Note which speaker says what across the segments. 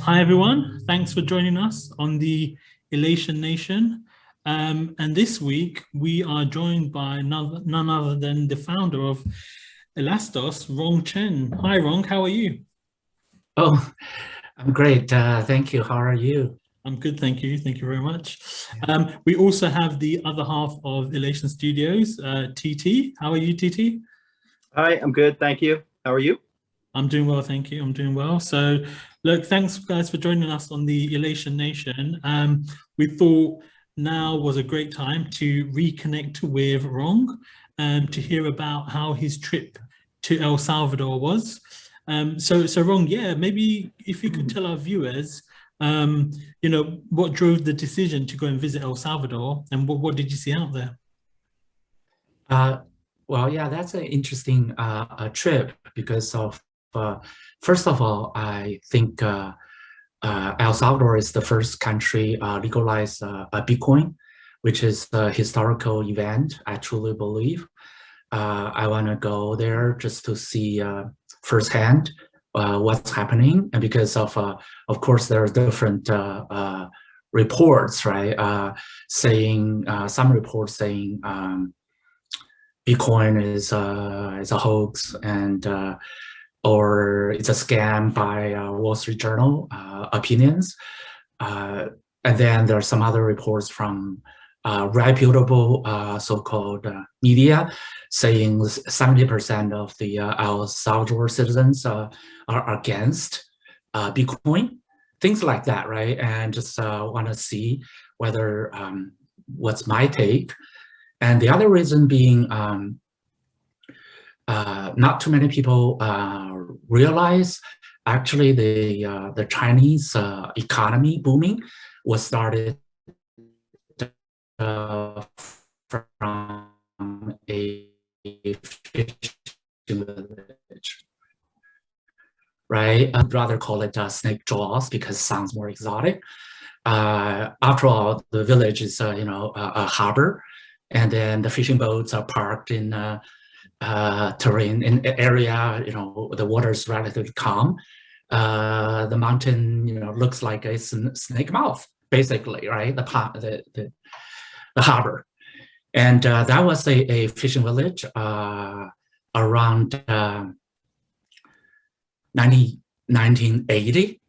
Speaker 1: Hi, everyone. Thanks for joining us on the Elation Nation. And this week, we are joined by none other than the founder of Elastos, Rong Chen. Hi, Rong. How are you?
Speaker 2: Oh, I'm great. Thank you. How are you?
Speaker 1: I'm good, thank you. Thank you very much.
Speaker 2: Yeah.
Speaker 1: We also have the other half of Elation Studios, TT. How are you, TT?
Speaker 3: Hi, I'm good, thank you. How are you?
Speaker 1: I'm doing well, thank you. I'm doing well. So, look, thanks guys for joining us on the Elation Nation. We thought now was a great time to reconnect with Rong, to hear about how his trip to El Salvador was. So Rong, yeah, maybe if you could tell our viewers, what drove the decision to go and visit El Salvador, and what did you see out there?
Speaker 2: Uh, well, yeah, that's an interesting trip because of, first of all, I think El Salvador is the first country legalized Bitcoin, which is a historical event, I truly believe. I want to go there just to see firsthand what's happening, and because of course, there are different reports, right? Saying some reports saying Bitcoin is a hoax and or it's a scam by Wall Street Journal opinions, and then there are some other reports from reputable so-called media saying 70% of the El Salvador citizens are against Bitcoin, things like that, right? And just want to see whether what's my take. And the other reason being not too many people realize actually the Chinese economy booming was started from a fishing village, right? I'd rather call it snake jaws because it sounds more exotic. After all, the village is a harbor, and then the fishing boats are parked in terrain in area. The water is relatively calm. The mountain, looks like a snake mouth, basically, right? The harbor. And that was a fishing village around 1980.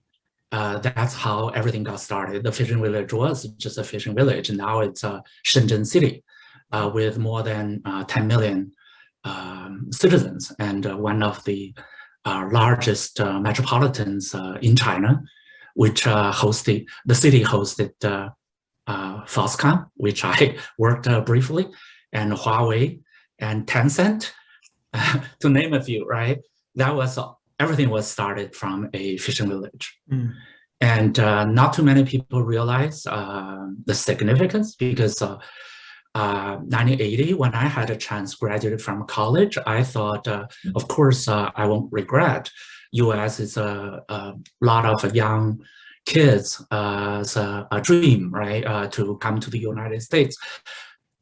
Speaker 2: That's how everything got started. The fishing village was just a fishing village. And now it's a Shenzhen city with more than 10 million citizens, and one of the largest metropolitans in China, which the city hosted Foxconn, which I worked briefly, and Huawei and Tencent, to name a few, right? That was everything was started from a fishing village. And not too many people realize the significance because 1980, when I had a chance graduated from college, I thought, of course, I won't regret. US is a lot of young kids as a dream, right, to come to the United States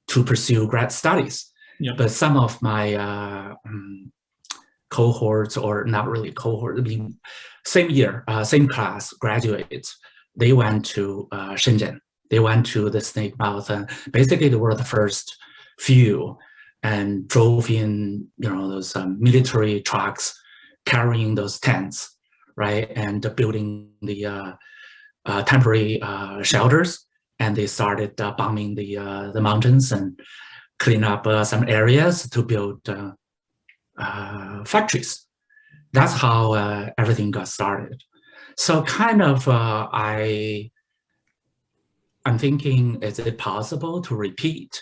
Speaker 2: to pursue grad studies.
Speaker 1: Yeah.
Speaker 2: But some of my cohorts, or not really cohort, I mean, same year, same class graduates, they went to Shenzhen. They went to the snake mouth, and basically they were the first few and drove in, those military trucks carrying those tents, right, and building the temporary shelters, and they started bombing the mountains and clean up some areas to build factories. That's how everything got started. So kind of I'm thinking, is it possible to repeat,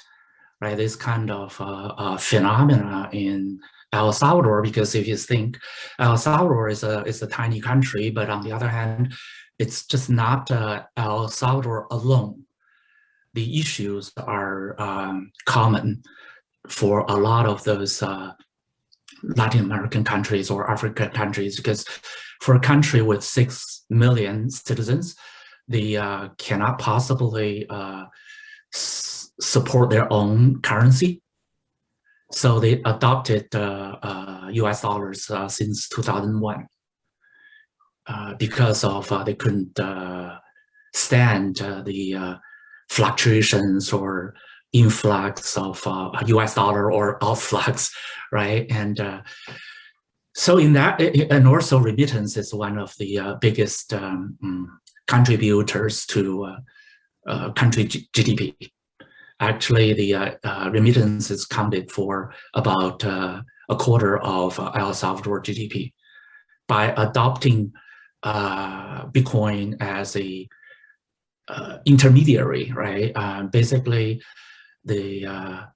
Speaker 2: right, this kind of phenomena in El Salvador? Because if you think El Salvador is a tiny country, but on the other hand, it's just not El Salvador alone. The issues are common for a lot of those Latin American countries or African countries, because for a country with 6 million citizens, they cannot possibly support their own currency. So they adopted US dollars since 2001. because of they couldn't stand the fluctuations or influx of US dollar or outflux, right? And so in that, and also remittance is one of the biggest contributors to country GDP. Actually, the remittances counted for about a quarter of El Salvador GDP. By adopting Bitcoin as a intermediary, right? Basically, the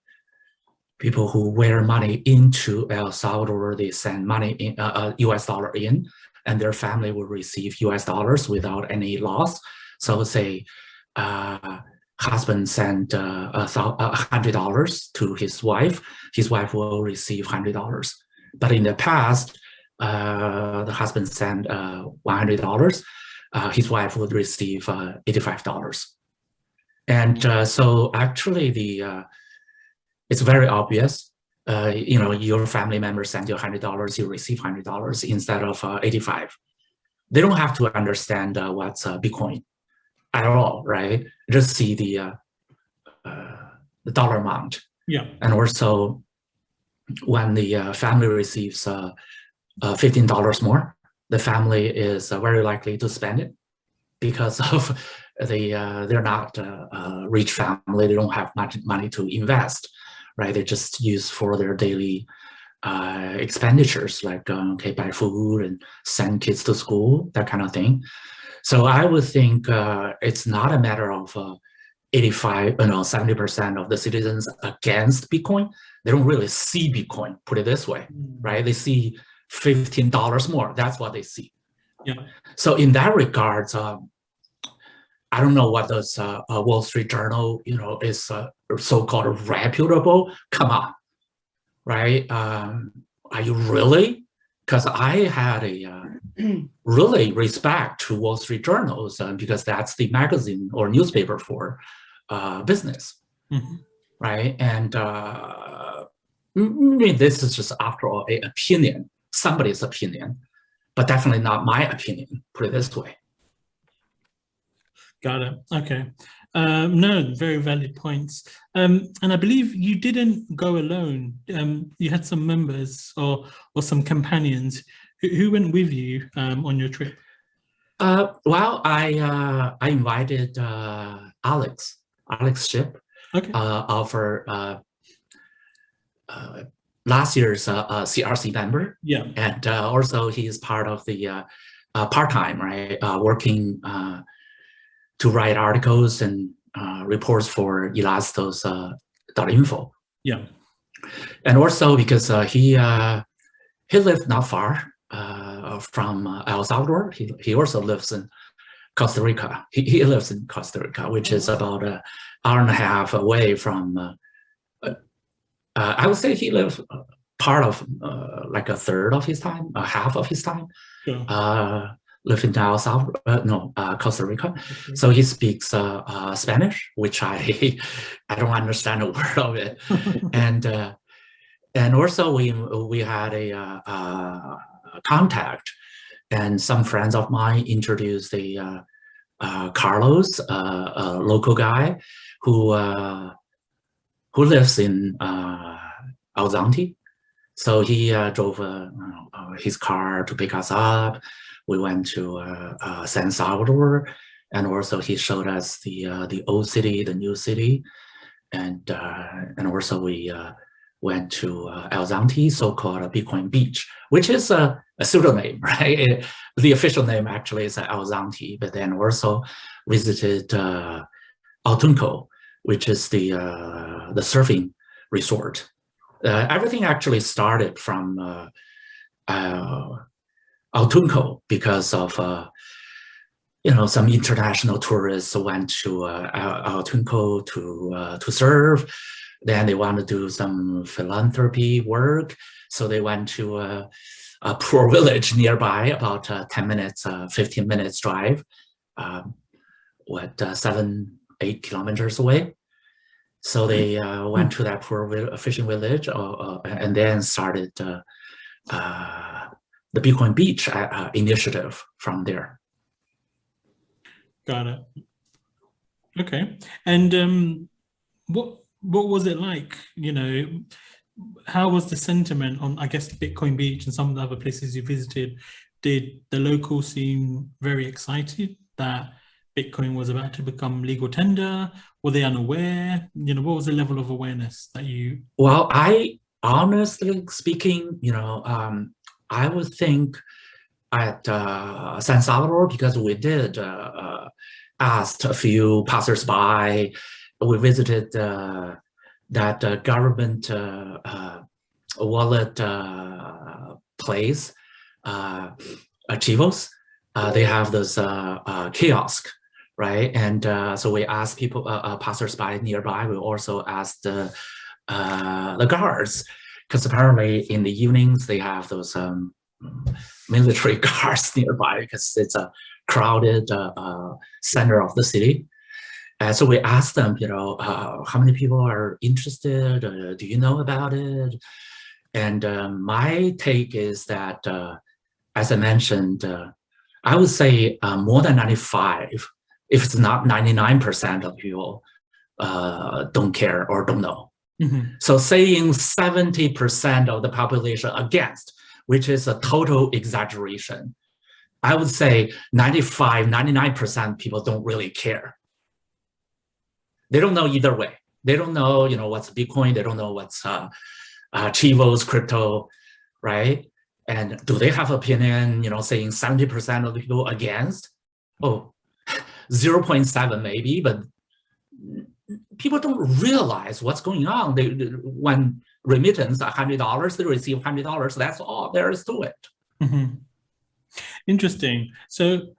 Speaker 2: people who wear money into El Salvador, they send money in US dollar in, and their family will receive US dollars without any loss. So say husband sent $100 to his wife will receive $100. But in the past, the husband sent $100, his wife would receive $85. And so actually it's very obvious, your family members send you $100, you receive $100 instead of 85. They don't have to understand what's Bitcoin at all, right? Just see the dollar amount.
Speaker 1: Yeah.
Speaker 2: And also when the family receives $15 more, the family is very likely to spend it because of they're not a rich family. They don't have much money to invest, right? They just use for their daily expenditures, like buy food and send kids to school, that kind of thing. So I would think it's not a matter of 70% of the citizens against Bitcoin. They don't really see Bitcoin, put it this way, right? They see $15 more. That's what they see.
Speaker 1: Yeah.
Speaker 2: So in that regard, I don't know what this Wall Street Journal, is so-called reputable. Come on, right? Are you really? Because I had a really respect to Wall Street Journals because that's the magazine or newspaper for business, right? And this is just, after all, an opinion, somebody's opinion, but definitely not my opinion, put it this way.
Speaker 1: Got it. Okay. No, very valid points. And I believe you didn't go alone. You had some members or some companions. Who went with you on your trip?
Speaker 2: Well, I invited Alex Ship,
Speaker 1: okay.
Speaker 2: Of our last year's CRC member.
Speaker 1: Yeah.
Speaker 2: And also he is part of the part-time, right, working to write articles and reports for Elastos.info.
Speaker 1: Yeah.
Speaker 2: And also because he lived not far from El Salvador. He also lives in Costa Rica. He lives in Costa Rica, which is about an hour and a half away from, I would say he lives part of like a third of his time, half of his time.
Speaker 1: Sure.
Speaker 2: Live in El Salvador, Costa Rica. So he speaks Spanish, which I don't understand a word of it. And also we had a contact, and some friends of mine introduced Carlos, a local guy who lives in Alzante. So he drove his car to pick us up. We went to San Salvador, and also he showed us the old city, the new city, and also we went to Alzante, so-called Bitcoin Beach, which is a pseudonym, right? The official name actually is Alzante, but then also visited Altunco, which is the surfing resort. Everything actually started from Altunco because of some international tourists went to Altunco to surf. Then they want to do some philanthropy work, so they went to a poor village nearby, about 10 minutes, 15 minutes drive, 7-8 kilometers away. So they went to that poor fishing village and then started the Bitcoin Beach initiative from there.
Speaker 1: Got it. Okay. And what was it like? You know, how was the sentiment on, I guess, Bitcoin Beach and some of the other places you visited? Did the locals seem very excited that Bitcoin was about to become legal tender? Were they unaware? You know, what was the level of awareness that you?
Speaker 2: Well, I honestly speaking, you know, I would think at San Salvador, because we did asked a few passersby, we visited that government wallet place, Chivos. They have this kiosk, right? And so we asked people, passersby nearby. We also asked the guards, because apparently in the evenings they have those military guards nearby, because it's a crowded center of the city. And so we asked them, you know, how many people are interested? Do you know about it? And my take is that, as I mentioned, I would say more than 95, if it's not 99% of people don't care or don't know.
Speaker 1: Mm-hmm.
Speaker 2: So saying 70% of the population against, which is a total exaggeration, I would say 95, 99% people don't really care. They don't know either way. They don't know, you know, what's Bitcoin. They don't know what's Chivos, crypto, right? And do they have opinion, you know, saying 70% of the people against? Oh, 0.7 maybe, but people don't realize what's going on. When remittance $100, they receive $100. That's all there is to it.
Speaker 1: Mm-hmm. Interesting. So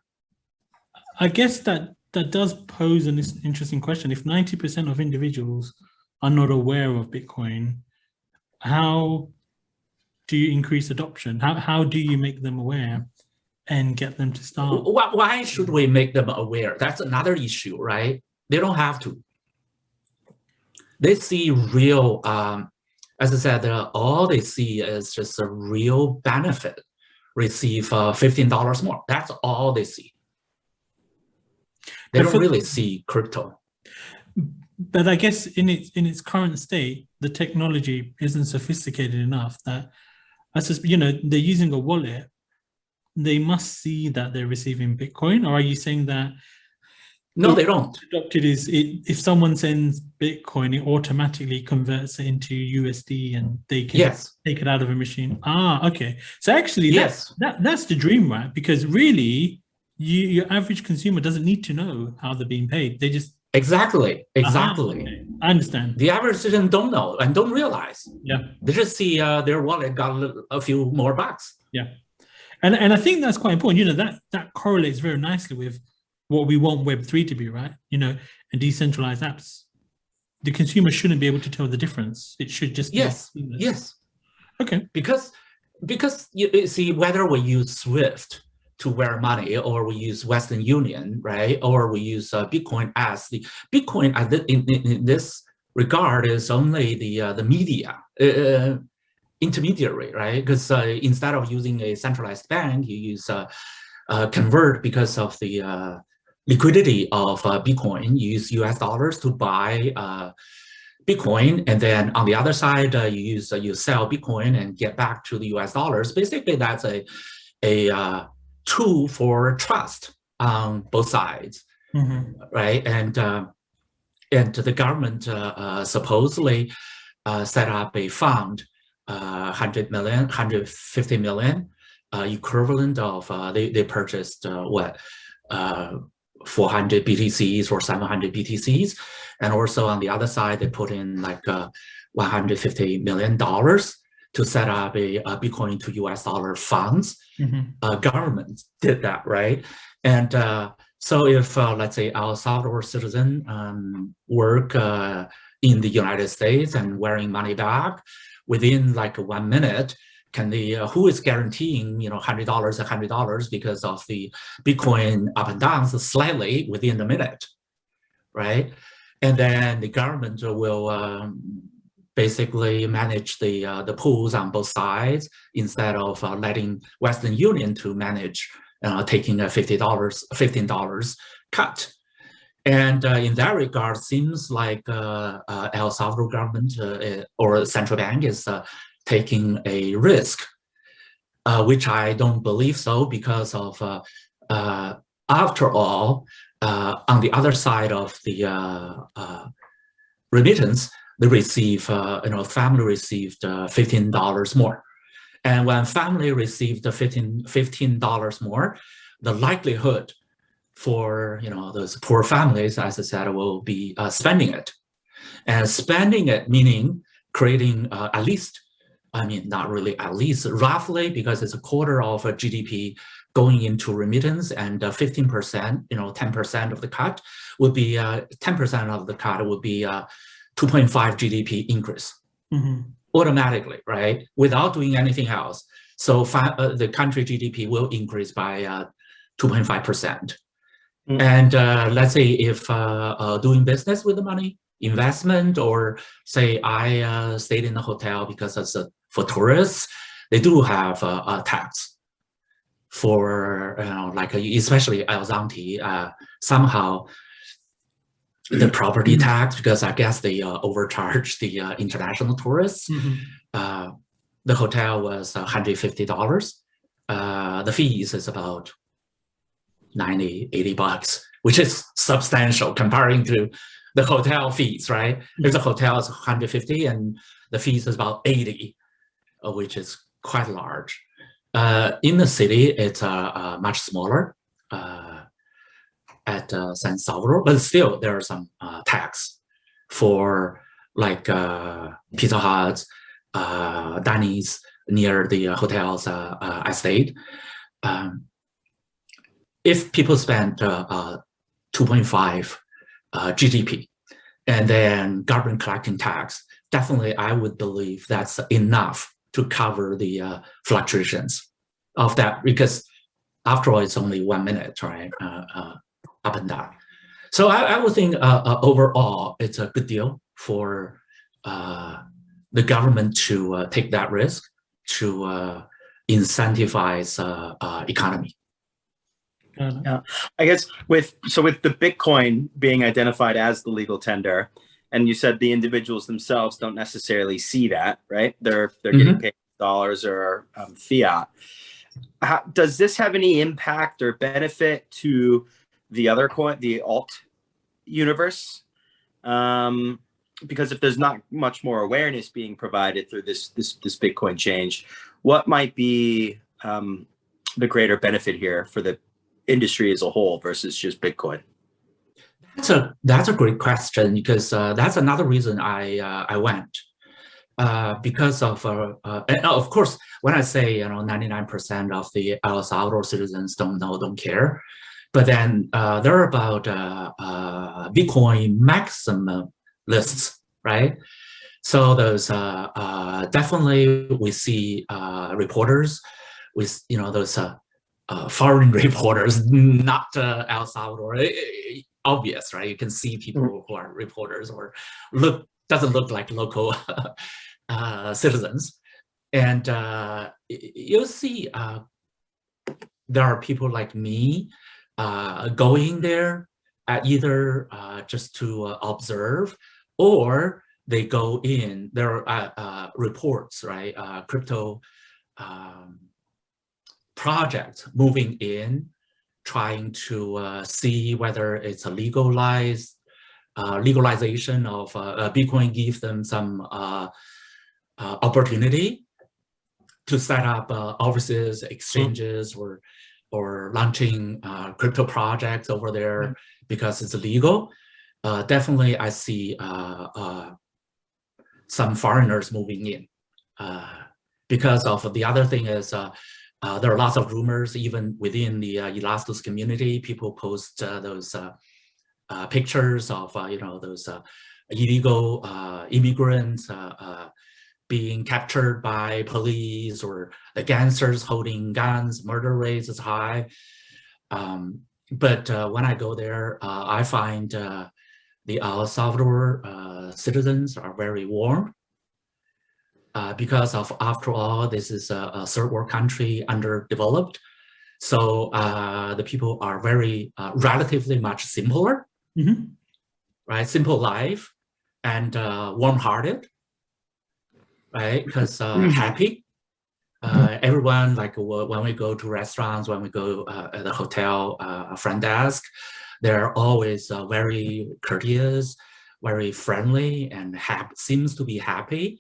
Speaker 1: I guess that does pose an interesting question. If 90% of individuals are not aware of Bitcoin, how do you increase adoption? How do you make them aware and get them to start?
Speaker 2: Why should we make them aware? That's another issue, right? They don't have to. They see real, as I said, all they see is just a real benefit. Receive $15 more. That's all they see. They don't really see crypto.
Speaker 1: But I guess in its current state, the technology isn't sophisticated enough that, you know, they're using a wallet. They must see that they're receiving Bitcoin. Or are you saying that?
Speaker 2: No, they don't.
Speaker 1: Adopted is if someone sends Bitcoin, it automatically converts it into USD and they can take it out of a machine. Ah, okay. So actually, that's the dream, right? Because really, your average consumer doesn't need to know how they're being paid. They just
Speaker 2: exactly.
Speaker 1: Okay. I understand.
Speaker 2: The average citizen don't know and don't realize.
Speaker 1: Yeah,
Speaker 2: they just see their wallet got a few more bucks.
Speaker 1: Yeah, and I think that's quite important. You know, that correlates very nicely with what we want Web3 to be, right? You know, and decentralized apps. The consumer shouldn't be able to tell the difference. It should just be seamless.
Speaker 2: Yes.
Speaker 1: Okay.
Speaker 2: Because you see, whether we use Swift to wire money, or we use Western Union, right, or we use Bitcoin as the Bitcoin in this regard is only the media intermediary, right? Because instead of using a centralized bank, you use convert because of the liquidity of Bitcoin. You use US dollars to buy Bitcoin, and then on the other side, you sell Bitcoin and get back to the US dollars. Basically, that's a tool for trust on both sides, right? And the government supposedly set up a fund, 100 million, 150 million, equivalent of they purchased 400 BTCs or 700 BTCs, and also on the other side they put in like $150 million to set up a Bitcoin to US dollar funds. Government did that, right? And so if let's say El Salvador citizen work in the United States and wearing money back, within like 1 minute, can the who is guaranteeing, you know, $100 because of the Bitcoin up and down slightly within a minute, right? And then the government will basically manage the pools on both sides instead of letting Western Union to manage taking a $15 cut. And in that regard, seems like El Salvador government or central bank is taking a risk, which I don't believe so, because of after all, on the other side of the remittance, they receive, family received $15 more. And when family received $15 more, the likelihood for those poor families, as I said, will be spending it. And spending it meaning creating at least, not really at least, roughly, because it's a quarter of a GDP going into remittance, and 15%, 10% of the cut would be 10% of the cut would be 2.5 GDP increase automatically, right? Without doing anything else. So the country GDP will increase by 2.5%. And let's say if doing business with the money, investment, or say I stayed in a hotel because it's for tourists, they do have a tax for, like especially El Zanti, somehow the property tax, because I guess they overcharge the international tourists. The hotel was $150. The fees is about 90, 80 bucks, which is substantial comparing to the hotel fees, right? If the hotel is 150 and the fees is about 80, which is quite large. In the city, it's much smaller at San Salvador, but still there are some tax for like Pizza Hut, Danny's near the hotels I stayed. If people spend 2.5 GDP and then government collecting tax, definitely I would believe that's enough to cover the fluctuations of that, because after all, it's only 1 minute, right? Up and down. So I would think overall, it's a good deal for the government to take that risk to incentivize economy.
Speaker 3: Yeah, I guess with the Bitcoin being identified as the legal tender, and you said the individuals themselves don't necessarily see that, right? They're getting paid dollars or fiat. Does this have any impact or benefit to the other coin, the alt universe? Because if there's not much more awareness being provided through this Bitcoin change, what might be the greater benefit here for the industry as a whole versus just Bitcoin?
Speaker 2: That's a great question, because that's another reason I went, because of and of course when I say 99% of the El Salvador citizens don't care, but then there are about Bitcoin maximalists, right? So those definitely we see reporters with those foreign reporters, not El Salvador. Obvious, right? You can see people who are reporters or doesn't look like local citizens, and you'll see there are people like me going there either just to observe, or they go in. There are reports, right? Crypto projects moving in, trying to see whether it's a legalization of Bitcoin, give them some opportunity to set up offices, exchanges, or launching crypto projects over there because it's illegal. Definitely, I see some foreigners moving in because of the other thing is. There are lots of rumors, even within the Elastos community. People post those pictures of those illegal immigrants being captured by police, or the gangsters holding guns. Murder rates is high. But when I go there, I find the El Salvador citizens are very warm, because of, after all, this is a third world country, underdeveloped. So the people are very relatively much simpler, right? Simple life and warm-hearted, right? Because happy. Everyone, like when we go to restaurants, when we go at the hotel, front desk, they're always very courteous, very friendly, and seems to be happy.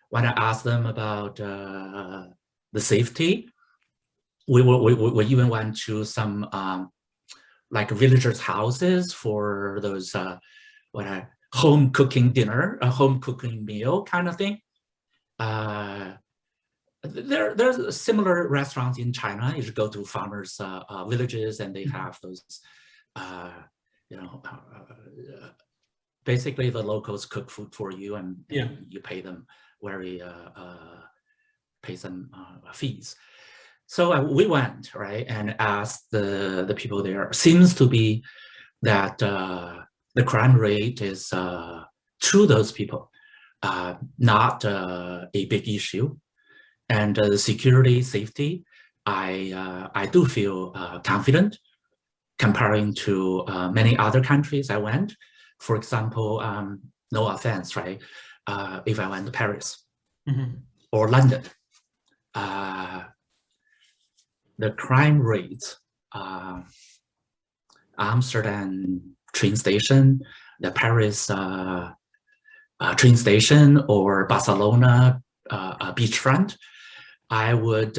Speaker 2: When I ask them about the safety, we even went to some like villagers' houses for those home cooking dinner, a home cooking meal kind of thing. There's similar restaurants in China. You go to farmers' villages, and they have those, basically the locals cook food for you, and you pay them pay some fees. So we went, right, and asked the people there. Seems to be that the crime rate is to those people not a big issue. And the security, safety, I do feel confident comparing to many other countries I went. For example, no offense, right? If I went to Paris or London, the crime rate, Amsterdam train station, the Paris train station, or Barcelona beachfront, I would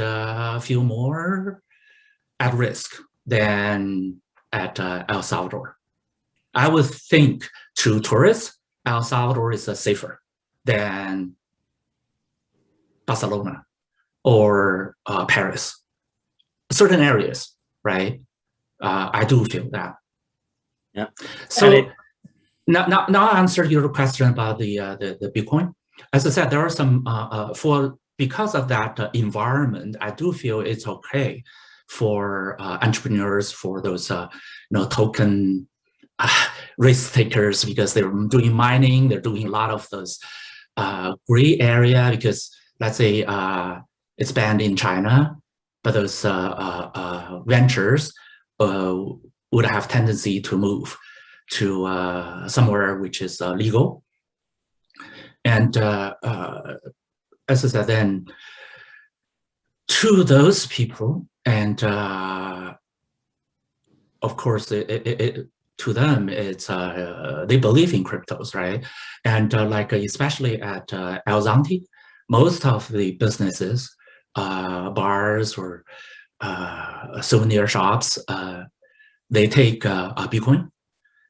Speaker 2: feel more at risk than at El Salvador. I would think to tourists, El Salvador is safer than Barcelona or Paris. Certain areas, right? I do feel that.
Speaker 3: Yeah.
Speaker 2: So now I answered your question about the Bitcoin. As I said, there are some because of that environment, I do feel it's okay for entrepreneurs, for those token risk takers, because they're doing mining, they're doing a lot of those gray area, because let's say it's banned in China, but those ventures would have tendency to move to somewhere which is legal. And as I said, then to those people, and of course, to them, it's they believe in cryptos, right? And like especially at El Zanti, most of the businesses, bars or souvenir shops, they take Bitcoin.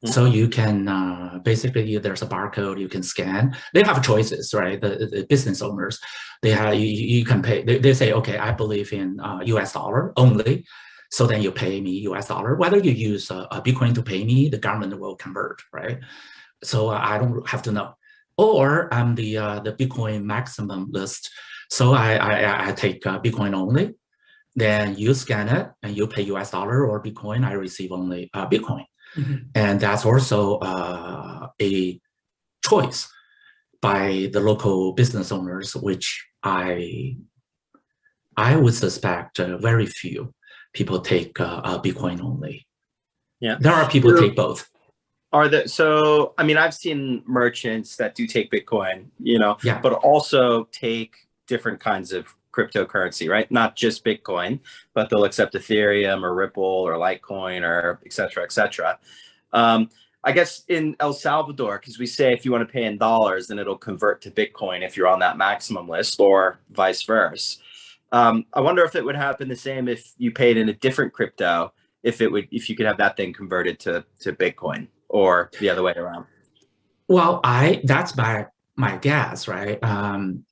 Speaker 2: So you can basically, there's a barcode you can scan. They have choices, right? The business owners, they have you can pay. They say, okay, I believe in US dollar only. So then you pay me US dollar. Whether you use a Bitcoin to pay me, the government will convert, right? So I don't have to know. Or I'm the Bitcoin maximum list. So I take Bitcoin only. Then you scan it and you pay US dollar or Bitcoin. I receive only Bitcoin. And that's also a choice by the local business owners, which I would suspect very few people take Bitcoin only.
Speaker 3: Yeah,
Speaker 2: there are people take both.
Speaker 3: So I mean, I've seen merchants that do take Bitcoin, but also take different kinds of cryptocurrency, right? Not just Bitcoin, but they'll accept Ethereum or Ripple or Litecoin or et cetera, et cetera. I guess in El Salvador, because we say if you want to pay in dollars, then it'll convert to Bitcoin if you're on that maximum list, or vice versa. I wonder if it would happen the same if you paid in a different crypto, if you could have that thing converted to Bitcoin, or the other way around. Well,
Speaker 2: that's my guess, right?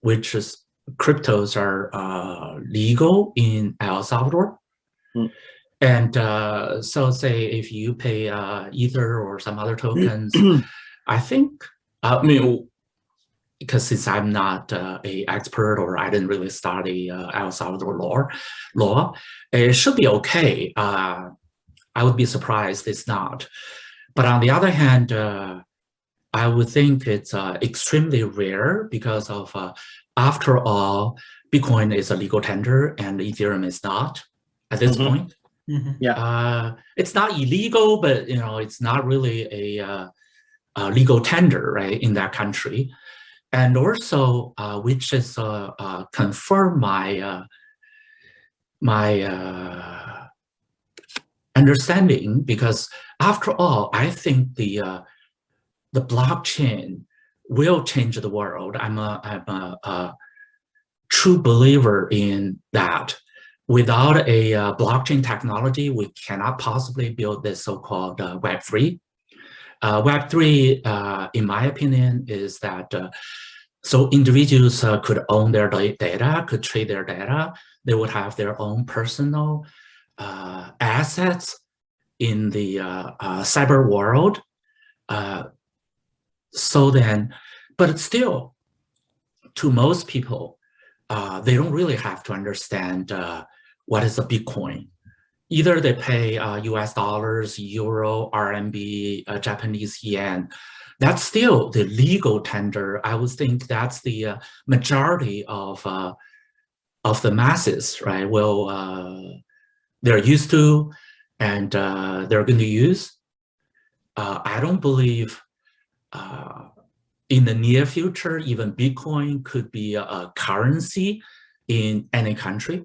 Speaker 2: Which is cryptos are legal in El Salvador. And so say if you pay Ether or some other tokens, I think, because since I'm not a expert, or I didn't really study El Salvador law, it should be okay. I would be surprised it's not. But on the other hand, I would think it's extremely rare because of after all, Bitcoin is a legal tender and Ethereum is not at this point.
Speaker 3: Yeah.
Speaker 2: It's not illegal, but it's not really a legal tender, right, in that country. And also, which is confirm my understanding, because after all, I think the blockchain will change the world. I'm a true believer in that. Without a blockchain technology, we cannot possibly build this so-called Web3. Web3, in my opinion, is that so individuals could own their data, could trade their data. They would have their own personal assets in the cyber world. So then, but still, to most people, they don't really have to understand what is a Bitcoin. Either they pay US dollars, euro, RMB, Japanese yen. That's still the legal tender. I would think that's the majority of the masses, right? Well, they're used to, and they're going to use. I don't believe in the near future, even Bitcoin could be a currency in any country.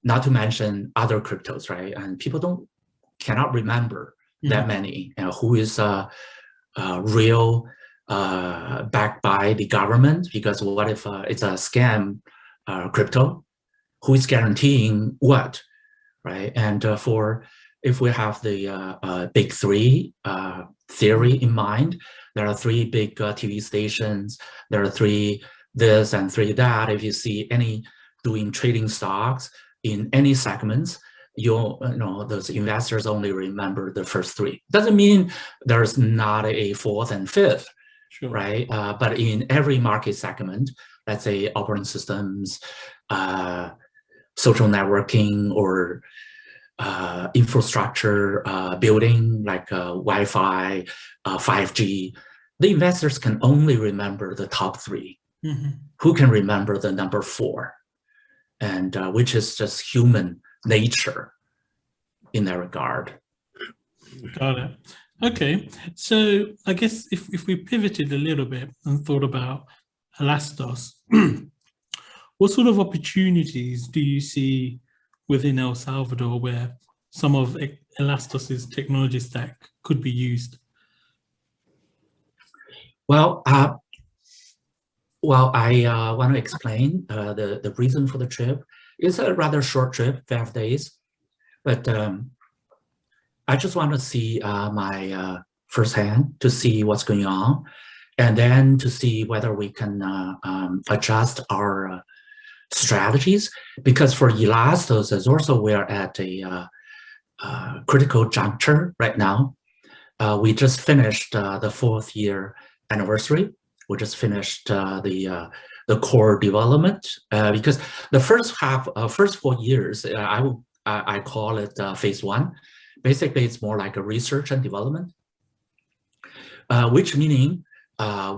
Speaker 2: Not to mention other cryptos, right? And people cannot remember that many. Who is real, backed by the government? Because what if it's a scam crypto? Who is guaranteeing what, right? And if we have the big three theory in mind, there are three big TV stations. There are three this and three that. If you see any doing trading stocks in any segments, those investors only remember the first three. Doesn't mean there's not a fourth and fifth, sure, right? But in every market segment, let's say operating systems, social networking, or infrastructure building like Wi-Fi, 5G, the investors can only remember the top three. Who can remember the number four? And which is just human nature in that regard.
Speaker 1: Got it. Okay, so I guess if we pivoted a little bit and thought about Elastos, what sort of opportunities do you see within El Salvador where some of Elastos's technology stack could be used?
Speaker 2: Well, I want to explain the reason for the trip. It's a rather short trip, 5 days, but I just want to see my firsthand, to see what's going on, and then to see whether we can adjust our strategies. Because for Elastos, as also we're at a critical juncture right now. We just finished the 4th year anniversary. We just finished the core development, because the first 4 years, I call it phase 1. Basically, it's more like a research and development, which meaning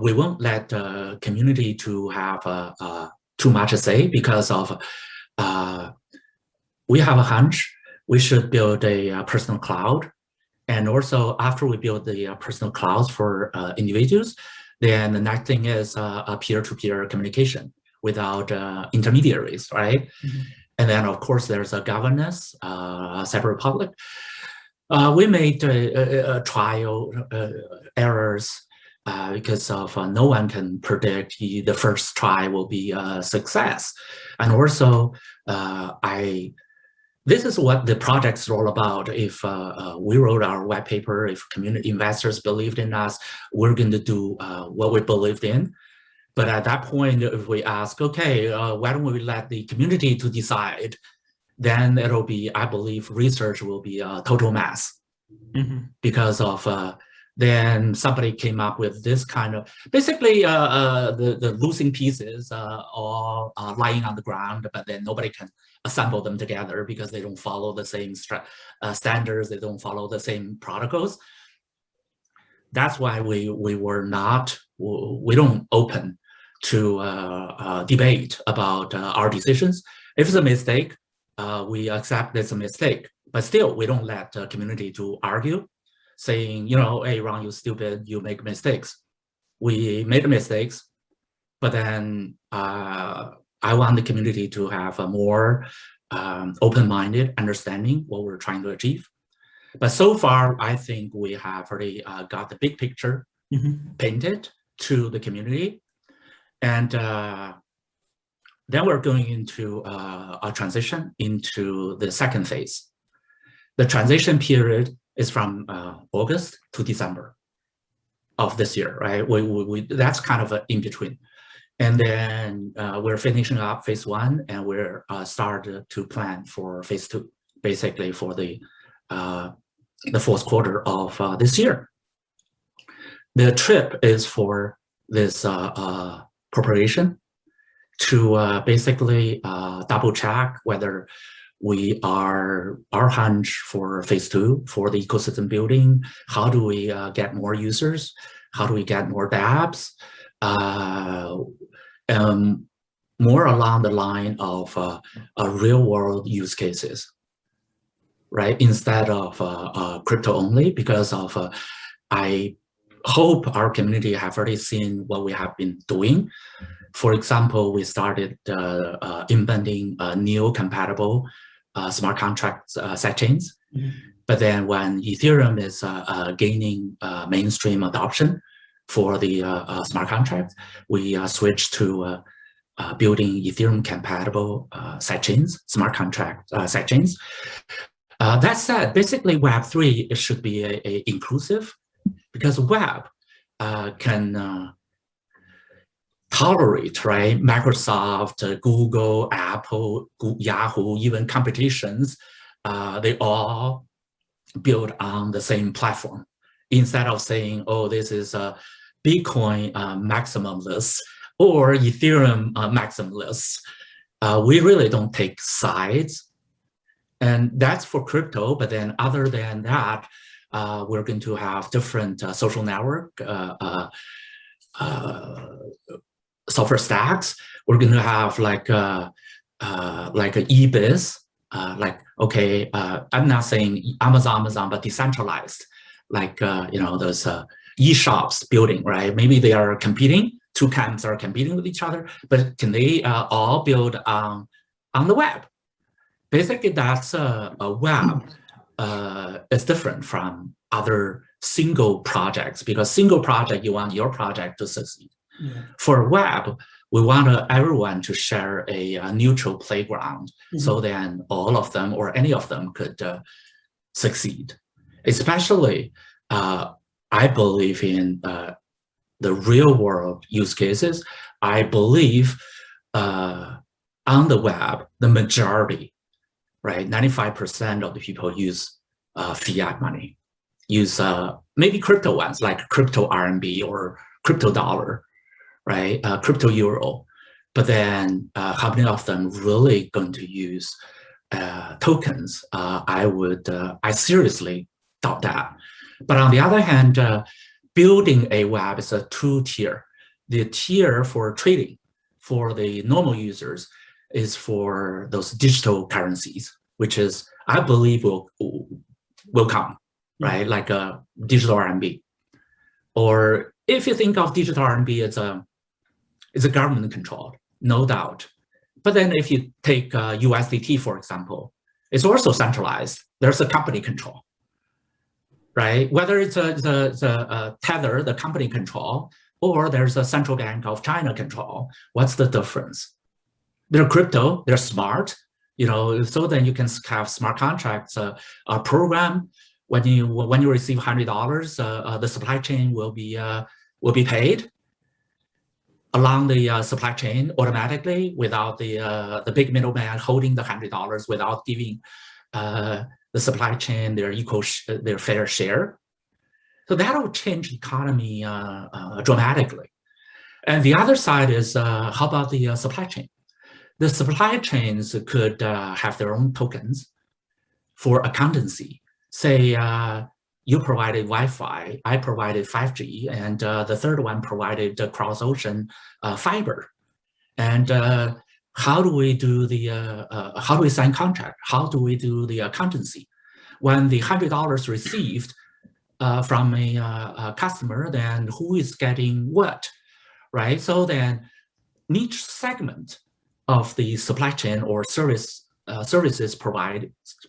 Speaker 2: we won't let the community to have too much to say, because of we have a hunch we should build a personal cloud. And also, after we build the personal clouds for individuals, then the next thing is a peer-to-peer communication without intermediaries, right? And then, of course, there's a governance, separate public. We made trial errors because of no one can predict the first try will be a success. And also, this is what the project's all about. If we wrote our white paper, if community investors believed in us, we're going to do what we believed in. But at that point, if we ask, okay, why don't we let the community to decide, then it'll be, I believe, research will be a total mess. Because of, then somebody came up with this kind of, basically the losing pieces all lying on the ground, but then nobody can assemble them together because they don't follow the same standards, they don't follow the same protocols. That's why we don't open debate about our decisions. If it's a mistake, we accept it's a mistake, but still we don't let the community to argue, saying, you know, hey, Ron, you stupid, you make mistakes. We made mistakes, but then I want the community to have a more open-minded understanding what we're trying to achieve. But so far, I think we have already got the big picture painted to the community. And then we're going into a transition into the second phase. The transition period is from August to December of this year, right? That's kind of in between. And then we're finishing up phase one, and we're started to plan for phase two, basically for the fourth quarter of this year. The trip is for this corporation to basically double check whether our hunch for phase two, for the ecosystem building, how do we get more users? How do we get more dApps? More along the line of real world use cases, right? Instead of crypto only, because of I hope our community have already seen what we have been doing. For example, we started implementing NEO compatible smart contract sidechains. But then when Ethereum is gaining mainstream adoption for the smart contract, we switched to building Ethereum compatible sidechains, smart contract sidechains. That said, basically Web3 should be inclusive, because Web can tolerate, right? Microsoft, Google, Apple, Yahoo, even competitions, they all build on the same platform. Instead of saying, oh, this is a Bitcoin maximalist or Ethereum maximalist, we really don't take sides. And that's for crypto, but then other than that, we're going to have different social network software stacks. We're going to have like a eBiz, like, okay, I'm not saying Amazon, but decentralized, like, you know, those e-shops building, right? Maybe they are competing, two camps are competing with each other, but can they all build on the web? Basically, that's a web. It's different from other single projects, because single project, you want your project to succeed. Yeah. For web, we want everyone to share a neutral playground, so then all of them or any of them could succeed. Especially, I believe in the real world use cases. I believe on the web, the majority, right, 95% of the people use fiat money, use maybe crypto ones like crypto RMB or crypto dollar, right, crypto euro. But then how many of them really going to use tokens? I seriously doubt that. But on the other hand, building a web is a two-tier. The tier for trading for the normal users is for those digital currencies, which is, I believe, will come, right? Like a digital RMB. Or if you think of digital RMB, it's a government controlled, no doubt. But then if you take USDT, for example, it's also centralized. There's a company control, right? Whether it's a Tether, the company control, or there's a central bank of China control, what's the difference? They're crypto, they're smart, you know, so then you can have smart contracts, a program. When you receive $100, the supply chain will be paid along the supply chain automatically, without the big middleman holding the $100, without giving the supply chain their fair share. So that'll change the economy dramatically. And the other side is, how about the supply chain? The supply chains could have their own tokens for accountancy. Say you provided Wi-Fi, I provided 5G, and the third one provided the cross-ocean fiber. And how do we do the, how do we sign contract? How do we do the accountancy? When the $100 received from a customer, then who is getting what, right? So then each segment of the supply chain or services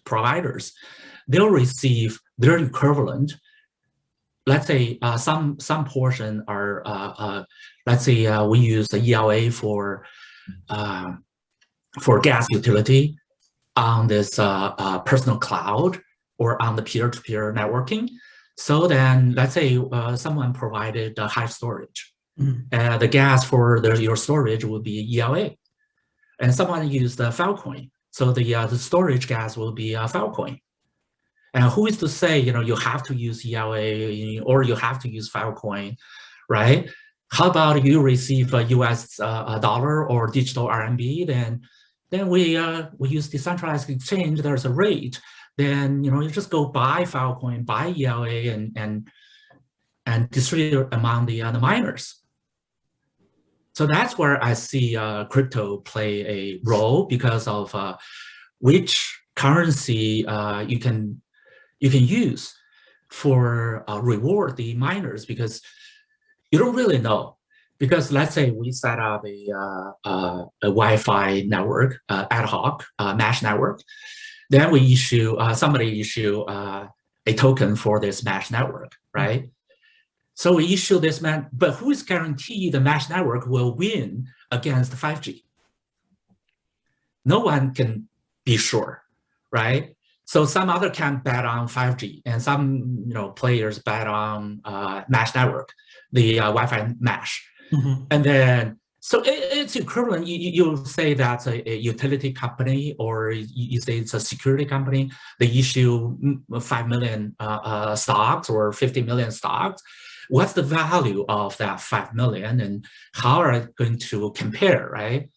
Speaker 2: providers, they'll receive their equivalent. Let's say some portion are, let's say we use the ELA for gas utility on this personal cloud or on the peer-to-peer networking. So then let's say someone provided Hive storage. The gas for your storage would be ELA. And someone used Filecoin. So the storage gas will be Filecoin. And who is to say, you have to use ELA or you have to use Filecoin, right? How about you receive a US dollar or digital RMB? Then we use decentralized exchange. There's a rate. Then you just go buy Filecoin, buy ELA, and distribute among the miners. So that's where I see crypto play a role because of which currency you can use for reward the miners, because you don't really know. Because let's say we set up a Wi-Fi network, ad hoc mesh network, then we issue somebody issue a token for this mesh network, right? So we issue this but who is guaranteed the mesh network will win against 5G? No one can be sure, right? So some other can bet on 5G, and some players bet on mesh network, the Wi-Fi mesh, and then so it's equivalent. You say that's a utility company, or you say it's a security company. They issue 5 million stocks or 50 million stocks. What's the value of that 5 million, and how are they going to compare, right?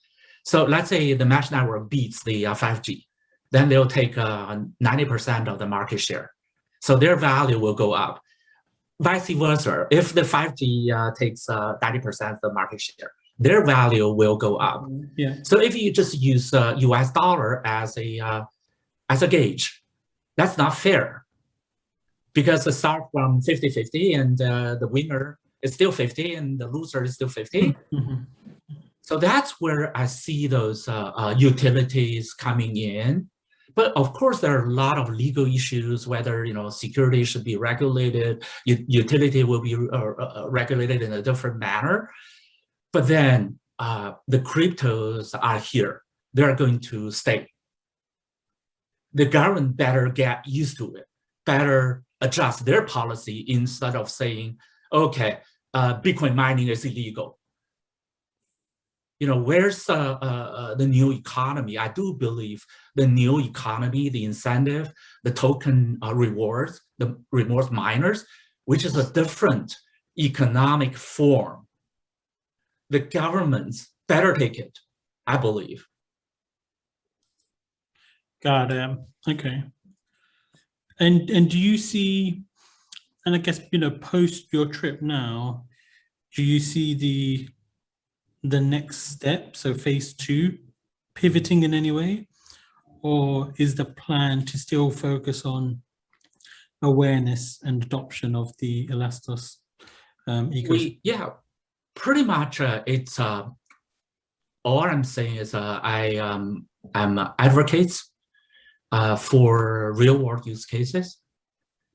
Speaker 2: So let's say the mesh network beats the 5G. Then they'll take 90% of the market share. So their value will go up. Vice versa, if the 5G takes 90% of the market share, their value will go up.
Speaker 1: Yeah.
Speaker 2: So if you just use US dollar as a gauge, that's not fair. Because it starts from 50-50 and the winner is still 50 and the loser is still 50. So that's where I see those utilities coming in. But of course, there are a lot of legal issues, whether security should be regulated, utility will be regulated in a different manner. But then the cryptos are here. They're going to stay. The government better get used to it, better adjust their policy instead of saying, okay, Bitcoin mining is illegal. Where's the new economy? I do believe the new economy, the incentive, the token rewards, the rewards miners, which is a different economic form. The governments better take it, I believe.
Speaker 1: Got it. Okay. And do you see, and I guess post your trip now, do you see the next step, so phase 2, pivoting in any way, or is the plan to still focus on awareness and adoption of the Elastos ecosystem?
Speaker 2: Yeah, pretty much. It's all I'm saying is I'm advocates for real world use cases,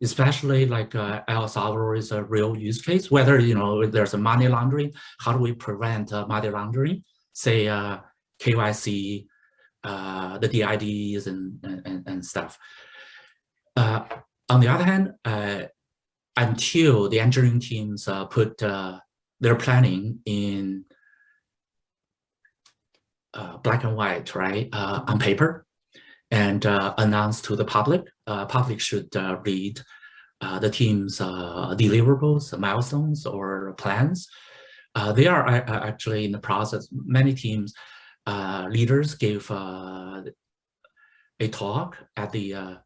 Speaker 2: especially like El Salvador is a real use case. Whether there's a money laundering, how do we prevent money laundering? Say KYC, the DIDs and stuff. On the other hand, until the engineering teams put their planning in black and white, right, on paper, and announce to the public, public should read the team's deliverables, milestones, or plans. They are actually in the process. Many teams leaders gave a talk at the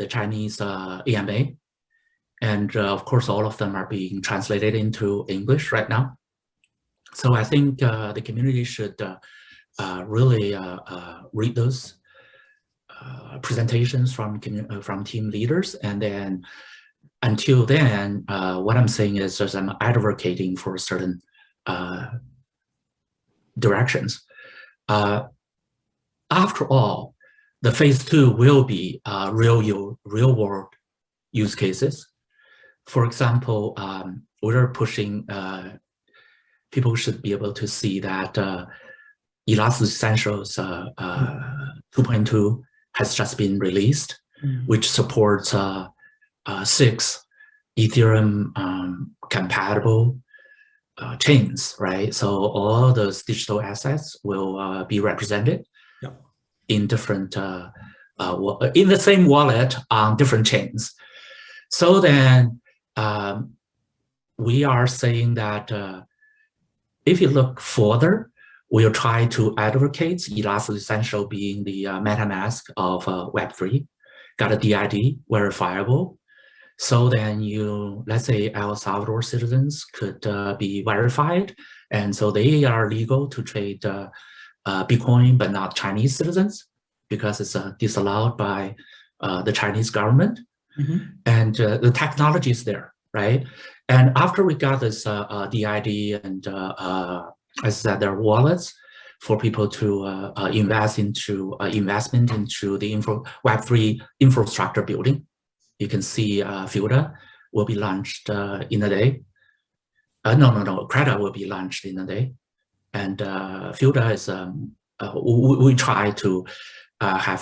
Speaker 2: Chinese AMA And of course, all of them are being translated into English right now. So I think the community should really read those presentations from team leaders. And then until then, what I'm saying is just I'm advocating for certain directions. After all, the phase 2 will be real world use cases. For example, we're pushing, people should be able to see that Elastos Essentials 2.2 has just been released, which supports 6 Ethereum compatible chains, right? So all those digital assets will be represented in different, in the same wallet on different chains. So then we are saying that if you look further, we'll try to advocate Elastos Essential being the MetaMask of Web3, got a DID, verifiable. So then let's say El Salvador citizens could be verified. And so they are legal to trade Bitcoin, but not Chinese citizens, because it's disallowed by the Chinese government. And the technology is there, right? And after we got this DID and as I said, there are wallets for people to invest into investment into the Web3 infrastructure building. You can see Filda will be launched in a day. No, Creda will be launched in a day. And Filda is, we try to have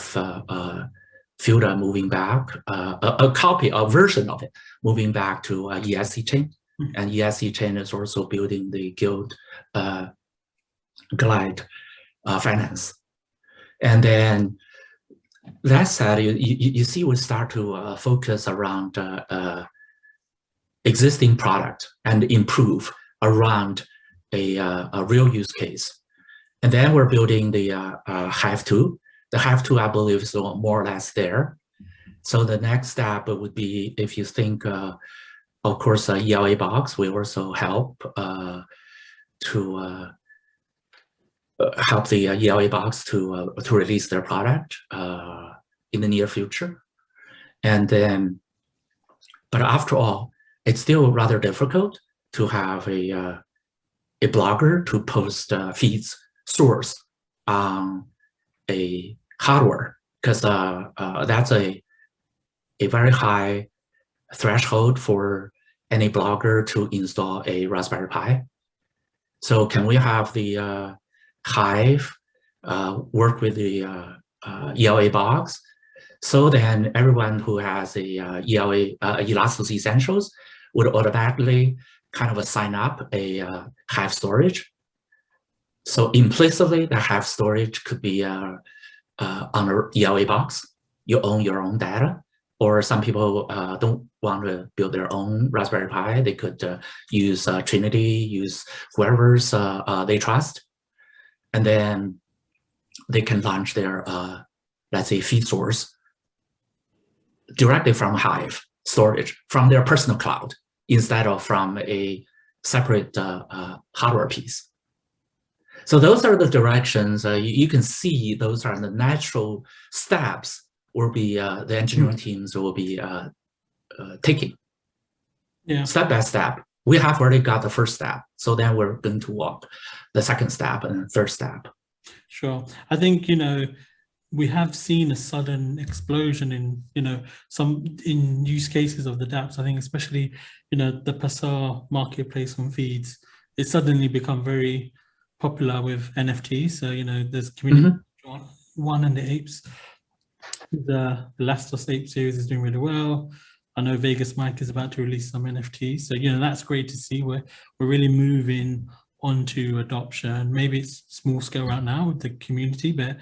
Speaker 2: Filda moving back, a copy, a version of it, moving back to ESC chain. And ESC chain is also building the Guild Glide finance. And then that said, you see we start to focus around existing product and improve around a real use case. And then we're building the Hive 2. The Hive 2, I believe, is more or less there. So the next step would be, if you think, of course, ELA box will also help to help the ELA box to release their product in the near future. And then, but after all, it's still rather difficult to have a blogger to post feeds source on a hardware, because that's a very high threshold for any blogger to install a Raspberry Pi. So can we have the Hive work with the ELA box? So then everyone who has a Elastos Essentials would automatically kind of sign up a Hive storage. So implicitly, the Hive storage could be on an ELA box. You own your own data. Or some people don't want to build their own Raspberry Pi. They could use Trinity, use whoever's they trust. And then they can launch their, let's say, feed source directly from Hive storage, from their personal cloud, instead of from a separate hardware piece. So those are the directions. You can see those are the natural steps will be the engineering teams will be taking step by step. We have already got the first step, so then we're going to walk the second step and the third step.
Speaker 1: Sure. I think, we have seen a sudden explosion in, some use cases of the dApps. I think especially, the Passar marketplace on feeds, it's suddenly become very popular with NFTs. So, there's community one and the apes. The Elastos Ape series is doing really well. I know Vegas Mike is about to release some NFTs. So, that's great to see. We're really moving onto adoption. Maybe it's small scale right now with the community, but,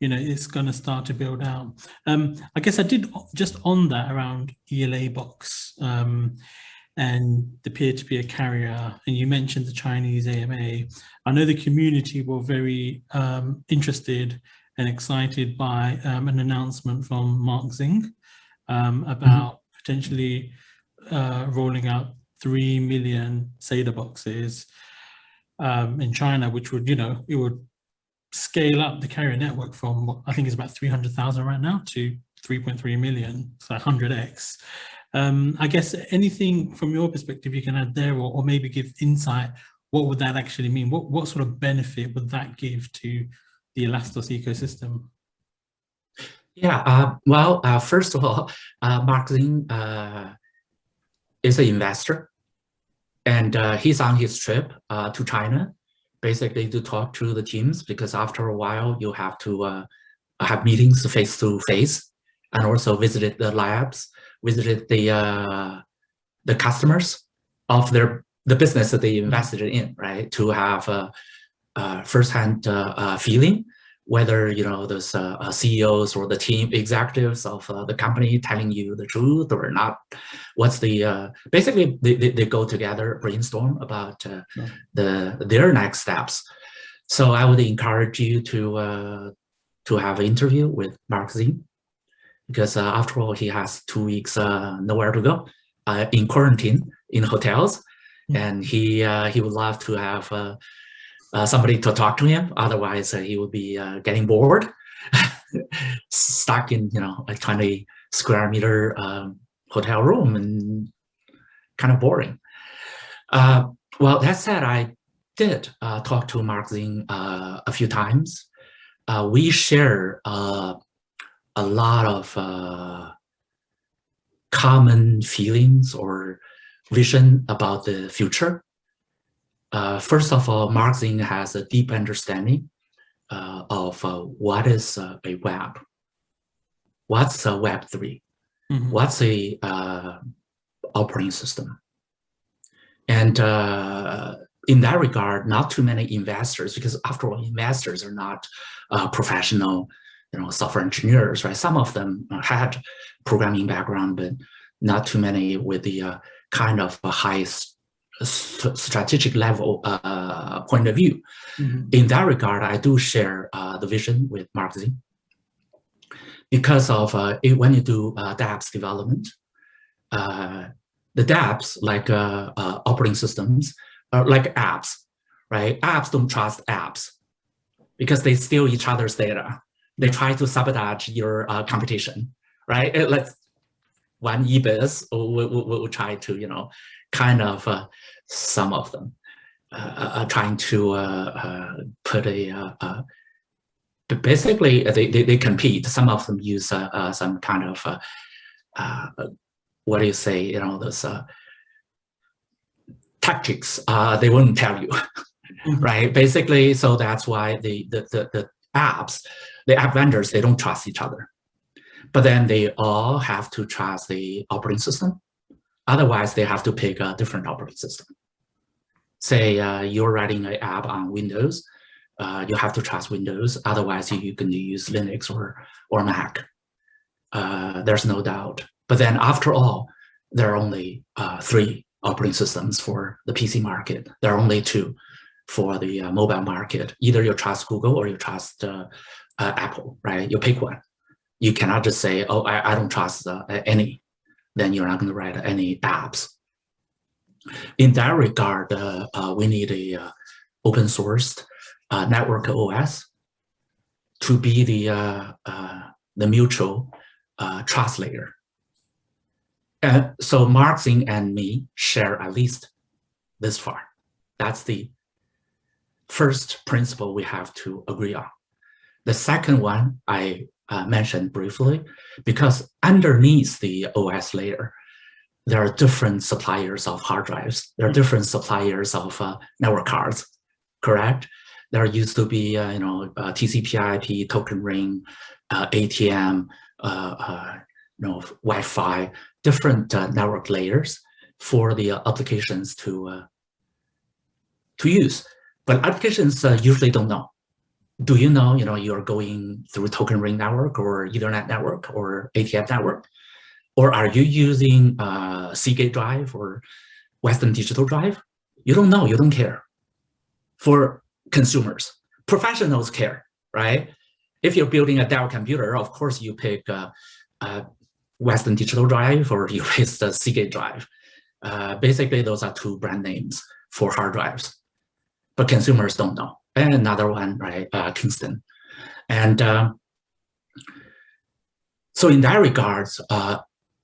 Speaker 1: it's going to start to build out. I guess I did just on that around ELA box and the peer-to-peer carrier, and you mentioned the Chinese AMA. I know the community were very interested and excited by an announcement from Mark Xing about potentially rolling out 3 million SATA boxes in China, which would, it would scale up the carrier network from, I think it's about 300,000 right now to 3.3 million, so 100x. I guess anything from your perspective you can add there, or maybe give insight, what would that actually mean? What sort of benefit would that give to the Elastos ecosystem?
Speaker 2: Yeah, well, first of all, Mark Xing is an investor, and he's on his trip to China, basically to talk to the teams, because after a while you have to have meetings face to face, and also visited the labs, visited the customers of the business that they invested in, right? To have a firsthand feeling whether those CEOs or the team executives of the company telling you the truth or not. What's the basically they go together, brainstorm about their next steps. So I would encourage you to have an interview with Mark Xing, because after all, he has 2 weeks nowhere to go, in quarantine in hotels, and he would love to have somebody to talk to him. Otherwise, he would be getting bored, stuck in a 20 square meter hotel room, and kind of boring. Well, that said, I did talk to Mark Xing a few times. We share a lot of common feelings or vision about the future. First of all, Mark Xing has a deep understanding of what is a web, what's a Web3, what's a operating system. And in that regard, not too many investors, because after all, investors are not professional software engineers, right? Some of them had programming background, but not too many with the kind of highest strategic level point of view. In that regard, I do share the vision with Mark Xing, because of when you do dApps development, the dApps, like operating systems, are like apps, right? Apps don't trust apps because they steal each other's data. They try to sabotage your competition, right? Like one eBiz will try to, kind of some of them are trying to put but basically they compete. Some of them use some kind of what do you say, those tactics they wouldn't tell you, right? Basically, so that's why the apps, the app vendors, they don't trust each other. But then they all have to trust the operating system. Otherwise, they have to pick a different operating system. Say you're writing an app on Windows, you have to trust Windows. Otherwise, you can use Linux or Mac. There's no doubt. But then after all, there are only 3 operating systems for the PC market. There are only 2 for the mobile market. Either you trust Google or you trust Apple, right? You pick one. You cannot just say, oh, I don't trust any. Then you're not going to write any apps. In that regard, we need a open sourced network OS to be the mutual trust layer. So Mark Xing and me share at least this far. That's the first principle we have to agree on. The second one I mentioned briefly, because underneath the OS layer, there are different suppliers of hard drives. There are different suppliers of network cards, correct? There used to be, TCP/IP, token ring, ATM, Wi-Fi, different network layers for the applications to use. But applications usually don't know. Do you know, you're going through token ring network or Ethernet network or ATM network? Or are you using Seagate drive or Western Digital drive? You don't know, you don't care. For consumers, professionals care, right? If you're building a Dell computer, of course you pick Western Digital Drive or you raise the Seagate drive. Basically, those are two brand names for hard drives, but consumers don't know. And another one, right, Kingston. And so in that regards,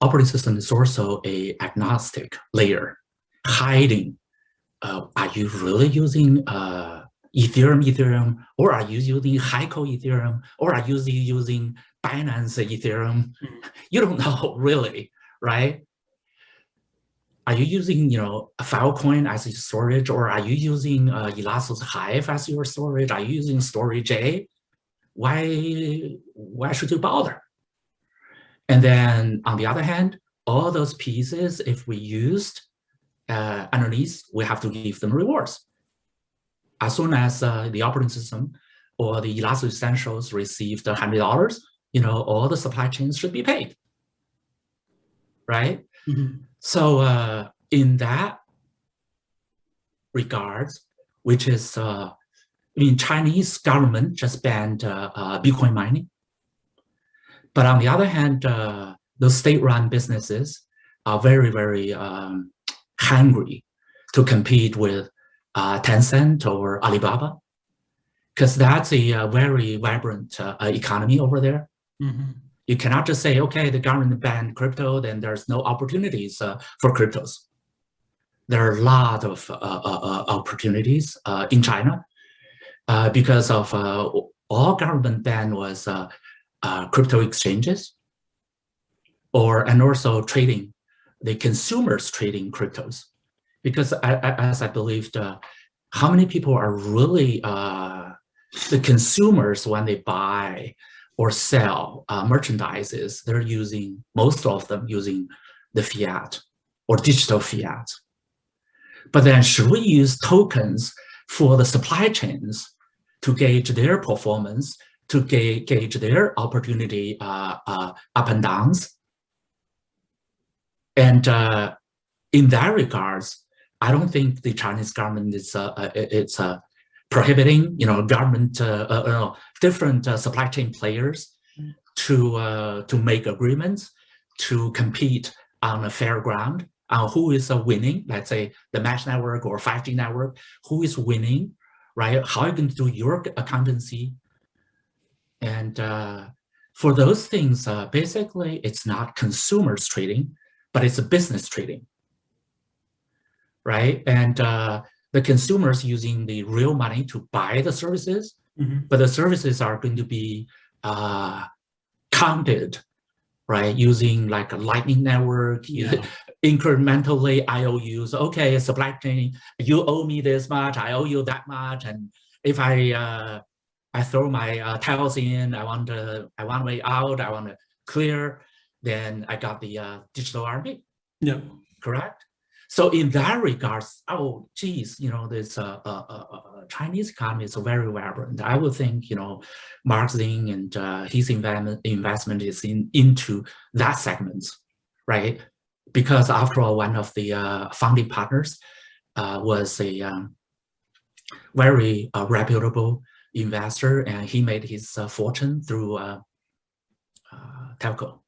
Speaker 2: operating system is also a agnostic layer, hiding, are you really using Ethereum, or are you using Heiko Ethereum, or are you using Binance Ethereum? You don't know really, right? Are you using, a Filecoin as your storage, or are you using Elastos Hive as your storage? Are you using Storage A? Why should you bother? And then on the other hand, all those pieces, if we used underneath, we have to give them rewards. As soon as the operating system or the Elastos Essentials received $100, all the supply chains should be paid, right?
Speaker 1: Mm-hmm.
Speaker 2: So in that regards, which is, Chinese government just banned Bitcoin mining. But on the other hand, those state-run businesses are very, very hungry to compete with Tencent or Alibaba, because that's a very vibrant economy over there.
Speaker 1: Mm-hmm.
Speaker 2: You cannot just say, okay, the government banned crypto, then there's no opportunities for cryptos. There are a lot of opportunities in China because of all government ban was crypto exchanges and also trading, the consumers trading cryptos. Because as I believed, how many people are really the consumers when they buy or sell merchandises, they're using, most of them using the fiat or digital fiat. But then should we use tokens for the supply chains to gauge their performance, to gauge their opportunity up and downs? And in that regards, I don't think the Chinese government is prohibiting, government, different supply chain players to make agreements, to compete on a fair ground on who is winning. Let's say the mesh network or 5G network, who is winning, right? How are you going to do your accountancy? And for those things, basically, it's not consumers trading, but it's a business trading, right? And the consumers using the real money to buy the services, but the services are going to be counted, right? Using like a Lightning Network, incrementally IOUs. Okay, supply chain, you owe me this much, I owe you that much, and if I throw my tiles in, I want way out, I want to clear, then I got the digital RMB. Yeah, correct. So in that regards, oh geez, this Chinese economy is very vibrant. I would think Mark Xing and his investment is into that segment, right? Because after all, one of the founding partners was a very reputable investor, and he made his fortune through telco.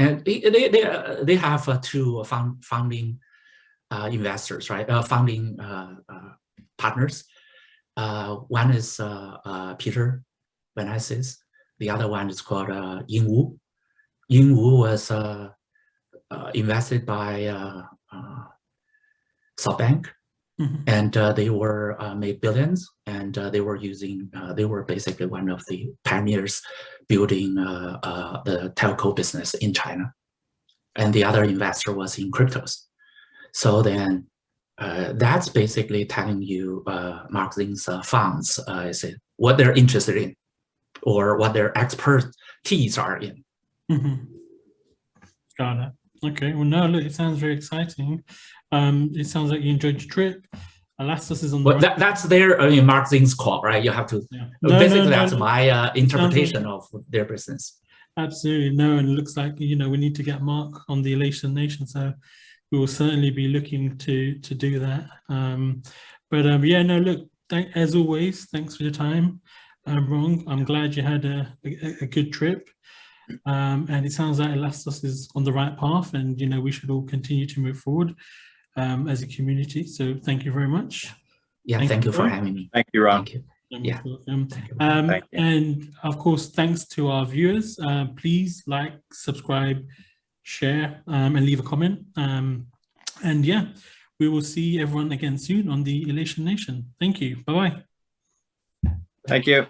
Speaker 2: And they have two founding investors, right? Founding partners. One is Peter Benasis. The other one is called Ying Wu. Ying Wu was invested by SoftBank, and they were made billions, and they were basically one of the pioneers building the telco business in China. And the other investor was in cryptos. So then that's basically telling you Mark Xing's funds, what they're interested in or what their expertise are in.
Speaker 1: Got it. Okay, well, no, look, it sounds very exciting. It sounds like you enjoyed your trip. Elastos is on the right.
Speaker 2: That's their, Mark Xing's call, right? You have to, that's my interpretation of their business.
Speaker 1: Absolutely, no, and it looks like, we need to get Mark on the Elation Nation, so we will certainly be looking to do that. Yeah, no, look, as always, thanks for your time, Rong. I'm glad you had a good trip. And it sounds like Elastos is on the right path, and we should all continue to move forward as a community. So thank you very much.
Speaker 2: Yeah, thank you for having me.
Speaker 3: Thank you, Ron.
Speaker 2: Thank you.
Speaker 1: Yeah.
Speaker 2: Thank you.
Speaker 1: And of course, thanks to our viewers. Please like, subscribe, share, and leave a comment. And yeah, we will see everyone again soon on the Elation Nation. Thank you. Bye-bye.
Speaker 3: Thank you.